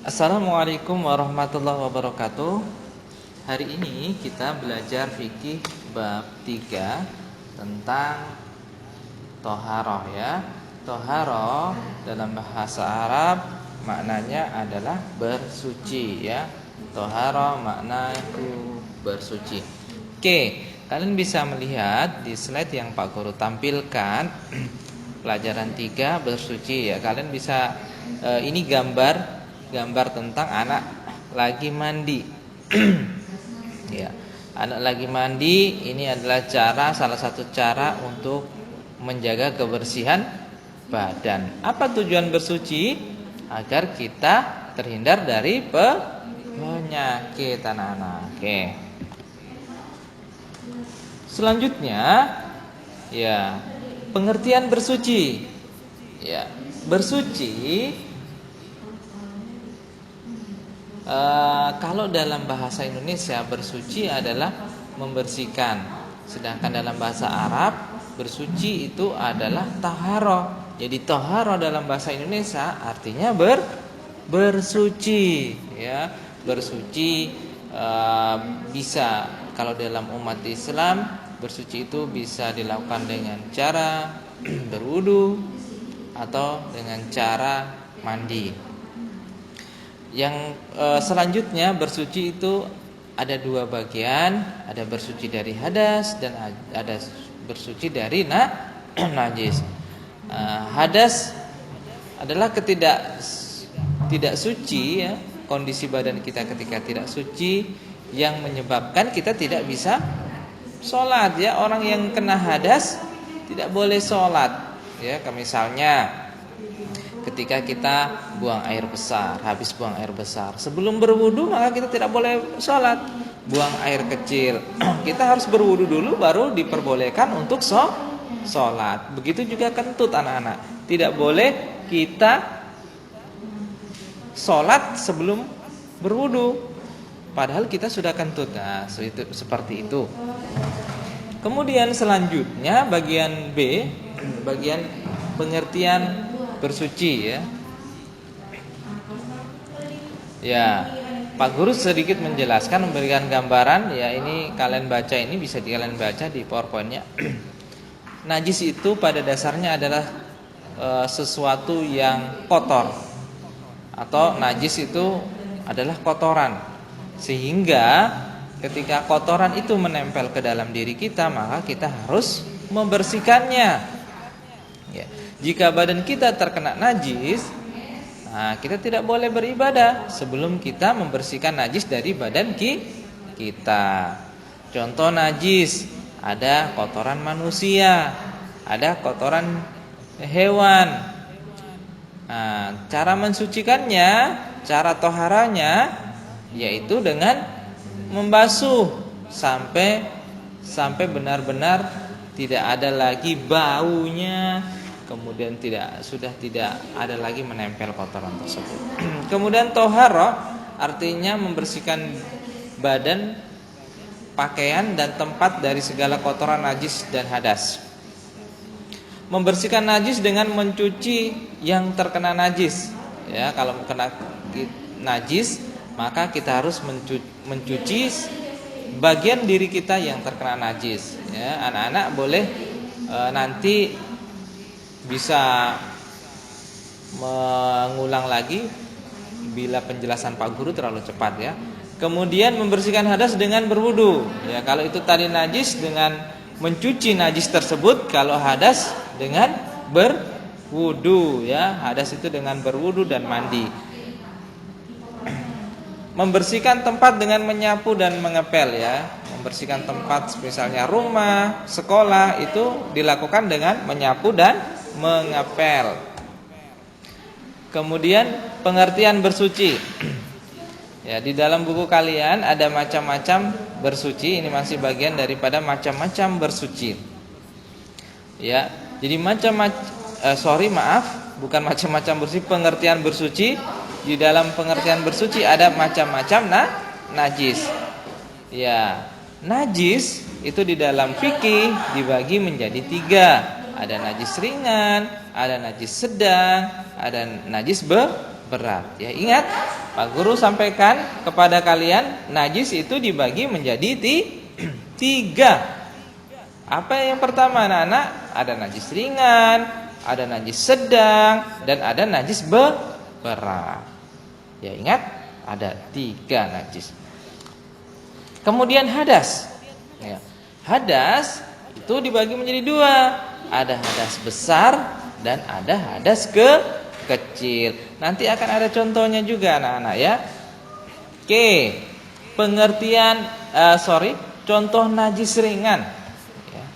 Assalamualaikum warahmatullahi wabarakatuh. Hari ini kita belajar fikih bab 3 tentang toharoh ya. Toharoh dalam bahasa Arab maknanya adalah bersuci ya. Toharoh maknanya bersuci. Oke, kalian bisa melihat di slide yang Pak Guru tampilkan pelajaran 3 bersuci ya. Kalian bisa ini gambar tentang anak lagi mandi. Ya, anak lagi mandi ini adalah salah satu cara untuk menjaga kebersihan badan. Apa tujuan bersuci? Agar kita terhindar dari penyakit anak-anak. Oke. Selanjutnya ya, pengertian bersuci. Ya, bersuci kalau dalam bahasa Indonesia bersuci adalah membersihkan, sedangkan dalam bahasa Arab bersuci itu adalah taharo. Jadi taharo dalam bahasa Indonesia artinya bersuci, ya bersuci. Bisa kalau dalam umat Islam bersuci itu bisa dilakukan dengan cara berwudu atau dengan cara mandi. Yang selanjutnya bersuci itu ada dua bagian, ada bersuci dari hadas dan ada bersuci dari najis. Hadas adalah tidak suci ya, kondisi badan kita ketika tidak suci yang menyebabkan kita tidak bisa sholat ya. Orang yang kena hadas tidak boleh sholat ya. Misalnya ketika kita buang air besar, habis buang air besar, sebelum berwudu maka kita tidak boleh sholat. Buang air kecil, kita harus berwudu dulu baru diperbolehkan untuk sholat. Begitu juga kentut anak-anak, tidak boleh kita sholat sebelum berwudu, padahal kita sudah kentut. Nah, seperti itu. Kemudian selanjutnya bagian B, bagian pengertian bersuci ya. Ya, Pak Guru sedikit menjelaskan, memberikan gambaran ya. Ini kalian baca, ini bisa kalian baca di PowerPoint-nya. Najis itu pada dasarnya adalah sesuatu yang kotor, atau najis itu adalah kotoran. Sehingga ketika kotoran itu menempel ke dalam diri kita, maka kita harus membersihkannya. Ya. Jika badan kita terkena najis, nah kita tidak boleh beribadah sebelum kita membersihkan najis dari badan kita. Contoh najis, ada kotoran manusia, ada kotoran hewan. Nah, cara mensucikannya, cara toharanya yaitu dengan membasuh sampai benar-benar tidak ada lagi baunya. Kemudian sudah tidak ada lagi menempel kotoran tersebut. Kemudian toharoh artinya membersihkan badan, pakaian dan tempat dari segala kotoran najis dan hadas. Membersihkan najis dengan mencuci yang terkena najis. Ya, kalau kena najis maka kita harus mencuci bagian diri kita yang terkena najis. Ya, anak-anak boleh nanti bisa mengulang lagi bila penjelasan Pak Guru terlalu cepat ya. Kemudian membersihkan hadas dengan berwudu. Ya, kalau itu tadi najis dengan mencuci najis tersebut, kalau hadas dengan berwudu ya. Hadas itu dengan berwudu dan mandi. Membersihkan tempat dengan menyapu dan mengepel ya. Membersihkan tempat misalnya rumah, sekolah, itu dilakukan dengan menyapu dan mengepel. Kemudian pengertian bersuci. Ya, di dalam buku kalian ada macam-macam bersuci. Ini masih bagian daripada macam-macam bersuci. Ya, jadi bukan macam-macam bersuci, pengertian bersuci. Di dalam pengertian bersuci ada macam-macam najis. Ya, najis itu di dalam fikih dibagi menjadi 3. Ada najis ringan, ada najis sedang, ada najis berat. Ya, ingat Pak Guru sampaikan kepada kalian, najis itu dibagi menjadi tiga. Apa yang pertama anak-anak? Ada najis ringan, ada najis sedang, dan ada najis berat. Ya ingat, ada tiga najis. Kemudian hadas. Ya. Hadas itu dibagi menjadi dua. Ada hadas besar dan ada hadas kecil. Nanti akan ada contohnya juga anak-anak ya. Oke, pengertian contoh najis ringan. Ya.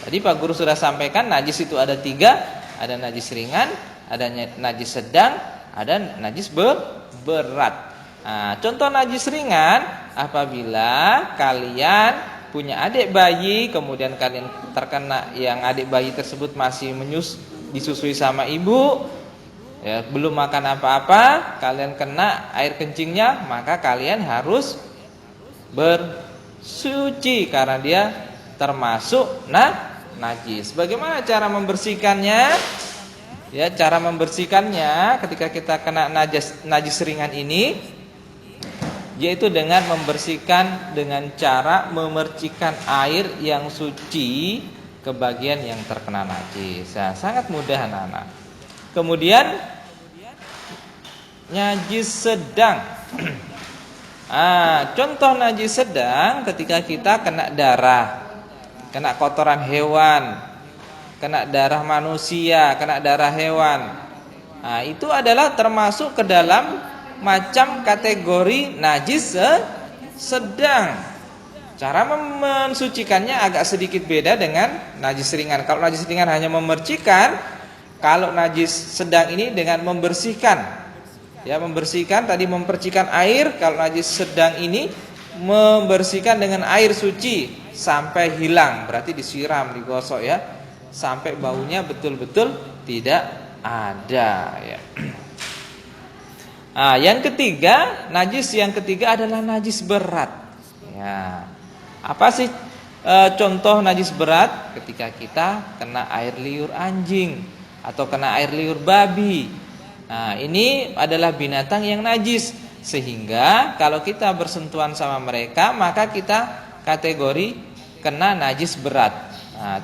Tadi Pak Guru sudah sampaikan najis itu ada tiga, ada najis ringan, ada najis sedang, ada najis berat. Nah, contoh najis ringan apabila kalian punya adik bayi, kemudian kalian terkena yang adik bayi tersebut masih disusui sama ibu, ya, belum makan apa-apa, kalian kena air kencingnya, maka kalian harus bersuci karena dia termasuk najis. Bagaimana cara membersihkannya? Ya, cara membersihkannya ketika kita kena najis ringan ini, yaitu dengan membersihkan dengan cara memercikan air yang suci ke bagian yang terkena najis. Nah, sangat mudah anak-anak. Kemudian najis sedang. Contoh najis sedang ketika kita kena darah, kena kotoran hewan, kena darah manusia, kena darah hewan. Itu adalah termasuk ke dalam macam kategori najis sedang. Cara mensucikannya agak sedikit beda dengan najis ringan. Kalau najis ringan hanya memercikan, kalau najis sedang ini dengan membersihkan. Ya, membersihkan tadi mempercikan air, kalau najis sedang ini membersihkan dengan air suci sampai hilang, berarti disiram, digosok ya, sampai baunya betul-betul tidak ada ya. Yang ketiga, najis yang ketiga adalah najis berat. Ya. Apa sih contoh najis berat? Ketika kita kena air liur anjing atau kena air liur babi. Ini adalah binatang yang najis, sehingga kalau kita bersentuhan sama mereka, maka kita kategori kena najis berat.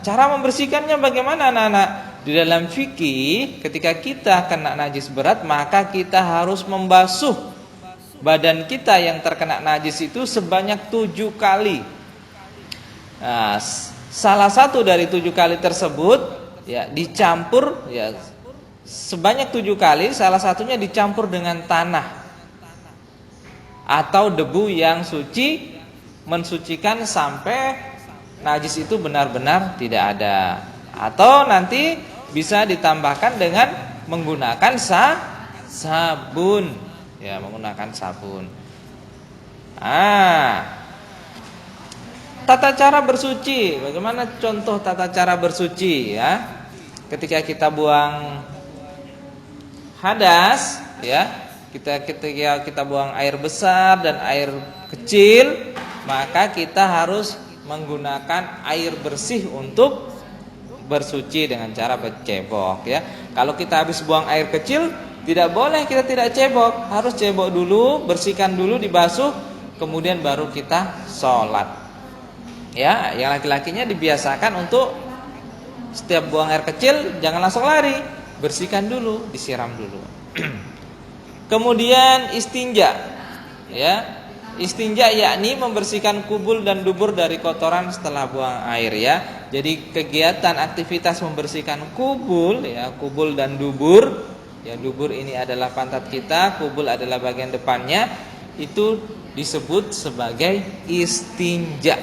Cara membersihkannya bagaimana anak-anak? Di dalam fikih, ketika kita kena najis berat, maka kita harus membasuh badan kita yang terkena najis itu sebanyak 7 kali. Salah satu dari 7 kali tersebut ya dicampur ya sebanyak 7 kali, salah satunya dicampur dengan tanah atau debu yang suci, mensucikan sampai najis itu benar-benar tidak ada. Atau nanti bisa ditambahkan dengan menggunakan sabun. Ya, menggunakan sabun. Tata cara bersuci. Bagaimana contoh tata cara bersuci ya? Ketika kita buang hadas ya, ketika kita buang air besar dan air kecil, maka kita harus menggunakan air bersih untuk bersuci dengan cara bercebok ya. Kalau kita habis buang air kecil, tidak boleh kita tidak cebok, harus cebok dulu, bersihkan dulu, dibasuh, kemudian baru kita sholat. Ya, yang laki-lakinya dibiasakan untuk setiap buang air kecil jangan langsung lari, bersihkan dulu, disiram dulu. Kemudian istinja, ya. Istinja yakni membersihkan kubul dan dubur dari kotoran setelah buang air ya. Jadi kegiatan aktivitas membersihkan kubul ya, kubul dan dubur. Ya, dubur ini adalah pantat kita, kubul adalah bagian depannya. Itu disebut sebagai istinja.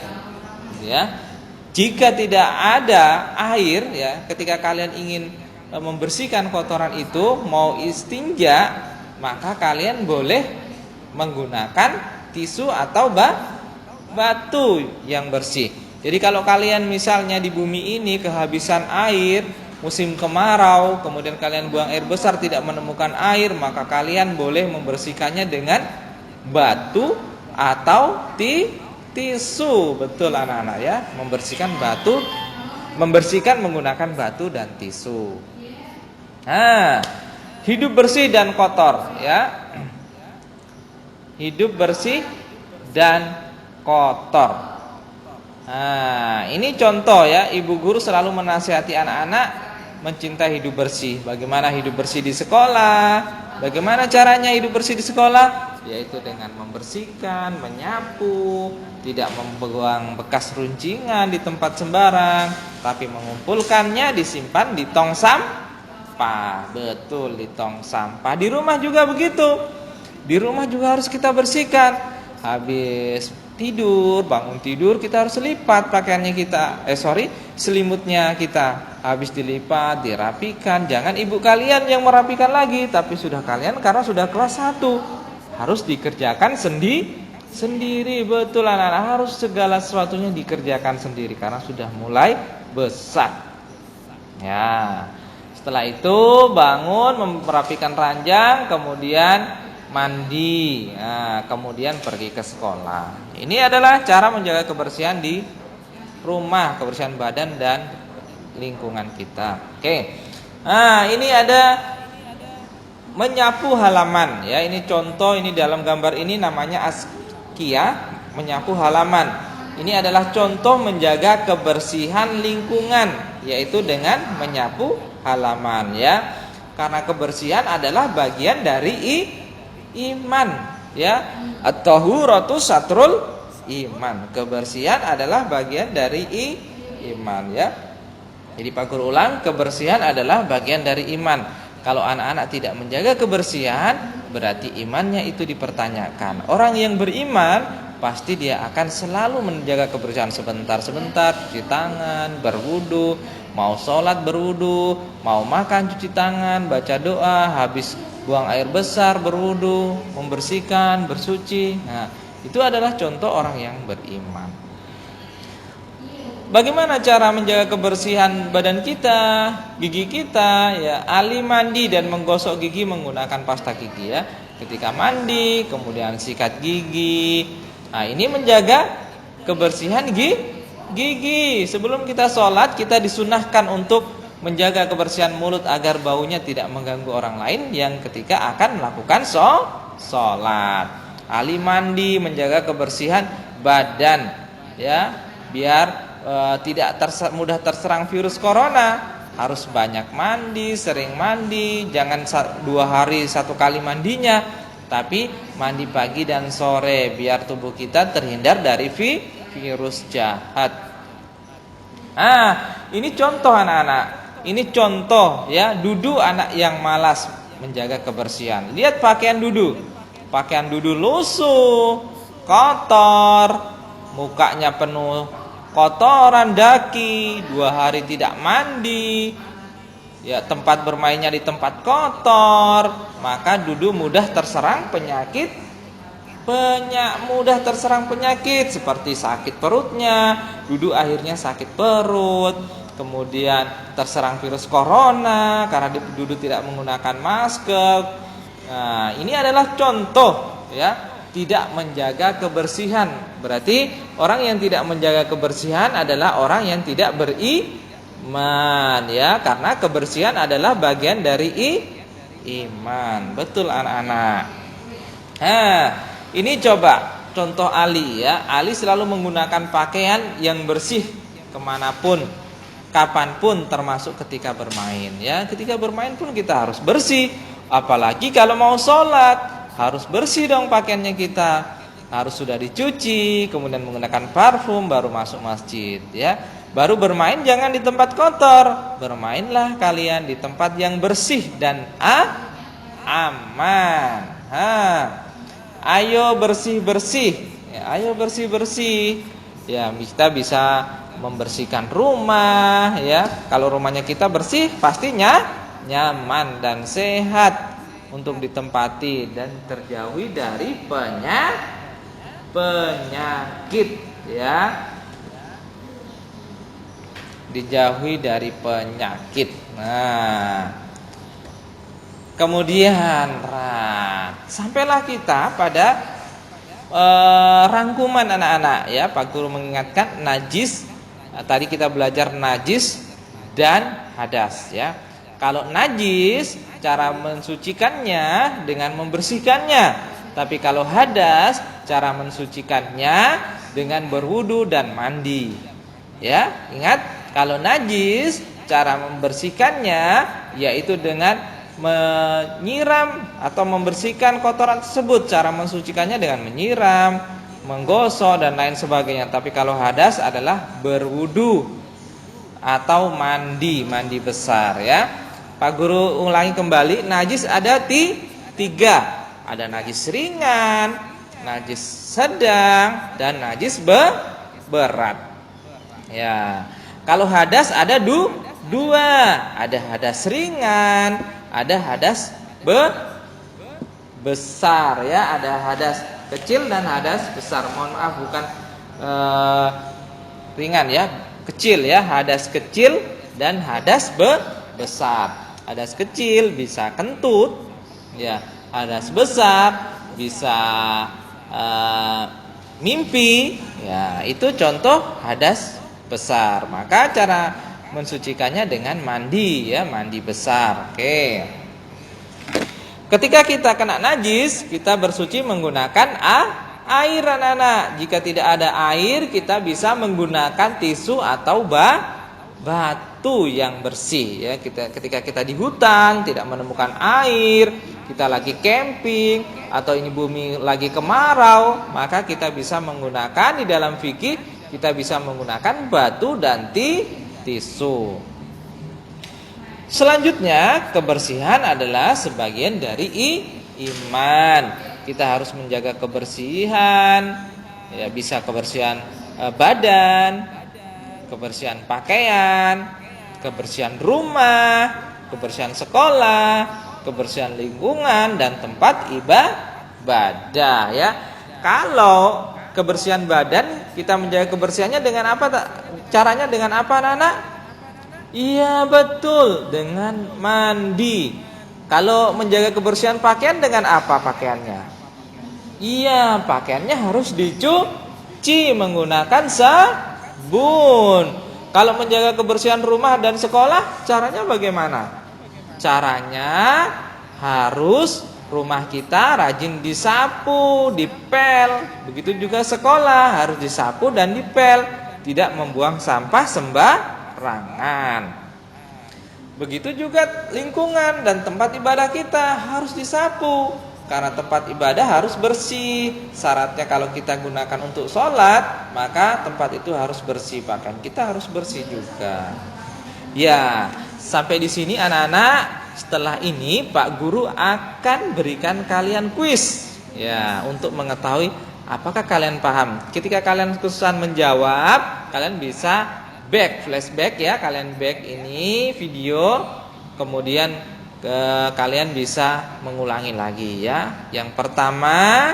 Ya. Jika tidak ada air ya, ketika kalian ingin membersihkan kotoran itu, mau istinja, maka kalian boleh menggunakan tisu atau batu yang bersih. Jadi kalau kalian misalnya di bumi ini kehabisan air, musim kemarau, kemudian kalian buang air besar tidak menemukan air, maka kalian boleh membersihkannya dengan batu atau tisu. Betul anak-anak ya, membersihkan menggunakan batu dan tisu. Hidup bersih dan kotor ya. hidup bersih dan kotor. Nah, ini contoh ya, ibu guru selalu menasihati anak-anak mencintai hidup bersih. Bagaimana hidup bersih di sekolah? Bagaimana caranya hidup bersih di sekolah? Yaitu dengan membersihkan, menyapu, tidak membuang bekas runcingan di tempat sembarang, tapi mengumpulkannya disimpan di tong sampah. Betul, di tong sampah. Di rumah juga begitu. Di rumah juga harus kita bersihkan. Habis tidur, bangun tidur, kita harus lipat pakaiannya kita. Selimutnya kita. Habis dilipat, dirapikan. Jangan ibu kalian yang merapikan lagi, tapi sudah kalian karena sudah kelas 1. Harus dikerjakan sendiri. Betul anak-anak, harus segala sesuatunya dikerjakan sendiri karena sudah mulai besar. Ya. Setelah itu bangun, merapikan ranjang, kemudian mandi, nah, kemudian pergi ke sekolah. Ini adalah cara menjaga kebersihan di rumah, kebersihan badan dan lingkungan kita. Oke. Nah, ini ada menyapu halaman ya. Ini contoh, ini dalam gambar ini namanya askia, menyapu halaman. Ini adalah contoh menjaga kebersihan lingkungan, yaitu dengan menyapu halaman ya. Karena kebersihan adalah bagian dari iman ya, at-tahuratu satrul iman. Kebersihan adalah bagian dari iman ya. Jadi Pak Guru ulang, kebersihan adalah bagian dari iman. Kalau anak-anak tidak menjaga kebersihan, berarti imannya itu dipertanyakan. Orang yang beriman pasti dia akan selalu menjaga kebersihan, sebentar-sebentar cuci tangan, berwudu, mau sholat berwudu, mau makan cuci tangan, baca doa, habis buang air besar berwudu, membersihkan, bersuci. Nah, itu adalah contoh orang yang beriman. Bagaimana cara menjaga kebersihan badan kita, gigi kita? Ya, ahli mandi dan menggosok gigi menggunakan pasta gigi ya. Ketika mandi, kemudian sikat gigi. Nah, ini menjaga kebersihan gigi. Sebelum kita sholat, kita disunahkan untuk menjaga kebersihan mulut agar baunya tidak mengganggu orang lain yang ketika akan melakukan sholat. Ahli mandi menjaga kebersihan badan ya, biar tidak mudah terserang virus corona. Harus banyak mandi, sering mandi, jangan 2 hari 1 kali mandinya, tapi mandi pagi dan sore biar tubuh kita terhindar dari virus jahat. Nah, ini contoh anak-anak. Ini contoh ya, Dudu anak yang malas menjaga kebersihan. Lihat pakaian Dudu. Pakaian Dudu lusuh, kotor, mukanya penuh kotoran, daki, 2 hari tidak mandi. Ya, tempat bermainnya di tempat kotor, maka Dudu mudah terserang penyakit seperti sakit perutnya. Dudu akhirnya sakit perut, kemudian terserang virus corona karena Dudu tidak menggunakan masker. Nah, ini adalah contoh ya, tidak menjaga kebersihan. Berarti orang yang tidak menjaga kebersihan adalah orang yang tidak beriman ya, karena kebersihan adalah bagian dari iman. Betul anak-anak. Nah, ini coba contoh Ali ya. Ali selalu menggunakan pakaian yang bersih kemanapun, kapanpun, termasuk ketika bermain ya. Ketika bermain pun kita harus bersih. Apalagi kalau mau sholat, harus bersih dong pakaiannya kita. Harus sudah dicuci, kemudian menggunakan parfum, baru masuk masjid ya. Baru bermain jangan di tempat kotor. Bermainlah kalian di tempat yang bersih dan aman. Ayo bersih-bersih ya, ayo bersih-bersih ya. Kita bisa membersihkan rumah ya. Kalau rumahnya kita bersih, pastinya nyaman dan sehat untuk ditempati dan terjauhi dari penyakit ya. Dijauhi dari penyakit. Nah, kemudian sampailah kita pada rangkuman anak-anak ya. Pak Guru mengingatkan najis. Tadi kita belajar najis dan hadas ya. Kalau najis, cara mensucikannya dengan membersihkannya. Tapi kalau hadas, cara mensucikannya dengan berwudu dan mandi. Ya, ingat, kalau najis, cara membersihkannya yaitu dengan menyiram atau membersihkan kotoran tersebut. Cara mensucikannya dengan menyiram, menggosok dan lain sebagainya. Tapi kalau hadas adalah berwudu atau mandi besar ya. Pak Guru ulangi kembali, najis ada tiga. Ada najis ringan, najis sedang, dan najis berat. Ya. Kalau hadas ada dua. Ada hadas ringan, ada hadas besar ya. Ada hadas kecil dan hadas besar. Mohon maaf, bukan ringan ya, kecil ya. Hadas kecil dan hadas besar. Hadas kecil bisa kentut ya. Hadas besar bisa mimpi ya. Itu contoh hadas besar. Maka cara mensucikannya dengan mandi ya, mandi besar. Oke. Ketika kita kena najis, kita bersuci menggunakan air anak-anak. Jika tidak ada air, kita bisa menggunakan tisu atau batu yang bersih ya. Ketika kita di hutan tidak menemukan air, kita lagi camping atau ini bumi lagi kemarau, maka kita bisa menggunakan, di dalam fikih kita bisa menggunakan batu dan tisu. Selanjutnya, kebersihan adalah sebagian dari iman. Kita harus menjaga kebersihan ya, bisa kebersihan badan, kebersihan pakaian, kebersihan rumah, kebersihan sekolah, kebersihan lingkungan dan tempat ibadah ya. Kalau kebersihan badan, kita menjaga kebersihannya dengan apa? Caranya dengan apa, anak-anak? Iya, betul, dengan mandi. Kalau menjaga kebersihan pakaian, dengan apa pakaiannya? Iya, pakaiannya harus dicuci menggunakan sabun. Kalau menjaga kebersihan rumah dan sekolah, caranya bagaimana? Caranya harus rumah kita rajin disapu, dipel. Begitu juga sekolah harus disapu dan dipel, tidak membuang sampah sembarangan. Begitu juga lingkungan dan tempat ibadah kita harus disapu, karena tempat ibadah harus bersih. Syaratnya kalau kita gunakan untuk sholat, maka tempat itu harus bersih, pakaian kita harus bersih juga. Ya, sampai di sini anak-anak. Setelah ini Pak Guru akan berikan kalian kuis ya, untuk mengetahui apakah kalian paham. Ketika kalian kesusahan menjawab, kalian bisa flashback ya, kalian back ini video, kemudian kalian bisa mengulangi lagi ya. Yang pertama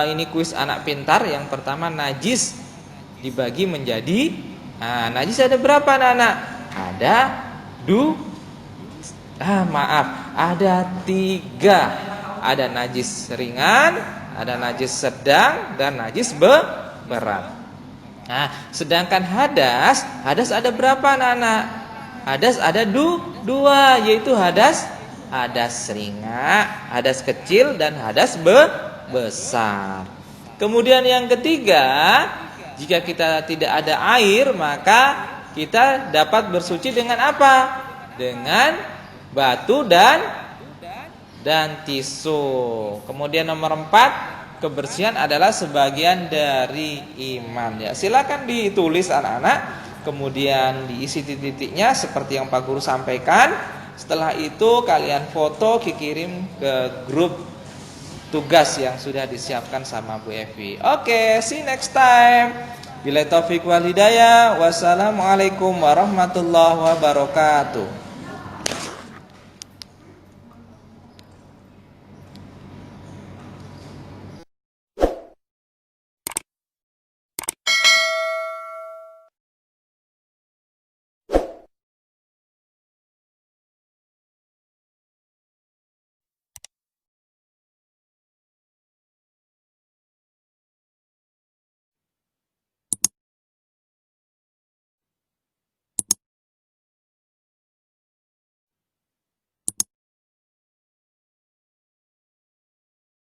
ini kuis anak pintar. Yang pertama, najis dibagi menjadi najis ada berapa anak-anak? Ada ada 3. Ada najis ringan, ada najis sedang, dan najis berat. Nah, sedangkan hadas ada berapa anak-anak? Hadas ada 2, yaitu hadas ringan, hadas kecil, dan hadas besar. Kemudian yang ketiga, jika kita tidak ada air, maka kita dapat bersuci dengan apa? Dengan batu dan tisu. Kemudian nomor 4, kebersihan adalah sebagian dari iman ya. Silakan ditulis anak-anak, kemudian diisi titik-titiknya seperti yang Pak Guru sampaikan. Setelah itu kalian foto, kirim ke grup tugas yang sudah disiapkan sama Bu Evi. Oke, see you next time. Billahi taufiq wal hidayah. Wassalamualaikum warahmatullahi wabarakatuh.